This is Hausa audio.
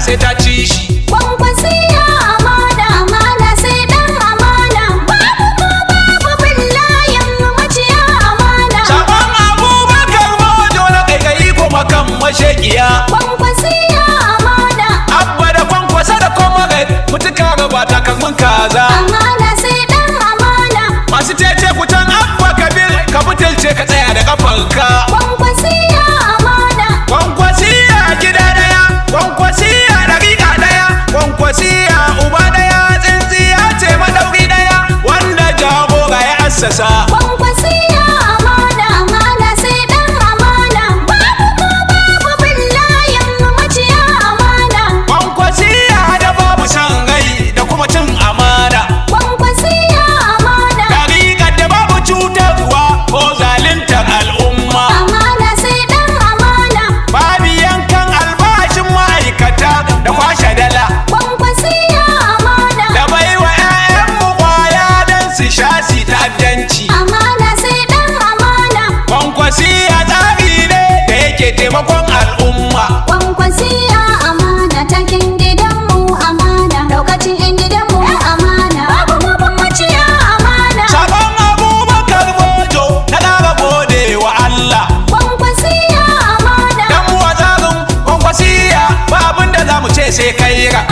sai ta ci shi. Kwankwasiya amana amana sai dan amana. Babu ko babu billayin maciya amana. Sabon Abubakar Mojo na kaikayi kuma kan mashakiya. Kwankwasiya amana. Abba da kwankwasa da comrade mutuka gaba takalmin kaza. Amana sai dan amana. Masu cece kutan Abba Kabir ka butulce ka tsaya da kafarka. Kwankwasiya amana. Kwankwasiya gida daya, kwankwasiya daƙiƙa daya, kwankwasiya uba daya, tsintsiya ce madauri daya, wanda jagora ya assasa. Kwankwasiya amana amana sai dan amana. Babu ko babu billayin maciya amana. Kwankwasiya da babu san rai da kuma cin amana. Kwankwasiya amana. Dariƙar da babu cutarwa ko zaluntar al'umma. Amana sai dan amana. Babu yankan albashin ma'aikata da kwashe dala. Kwankwasiya amana. Da baiwa 'ya'yanmu kwaya don su sha su ta'addanci. Amana sai dan amana. Kwankwasiya tsari ne da yake taimakon al'umma. Kwankwasiya amana takin gidanmu amana. Daukacin 'yan gidanmu amana. Babu mabin maciya amana. Sabon Abubakar Mojo na ƙara gode wa Allah. Kwankwasiya amana. Dan mu a tsarin kwankwasiya ba abin da za mu ce sai kaira.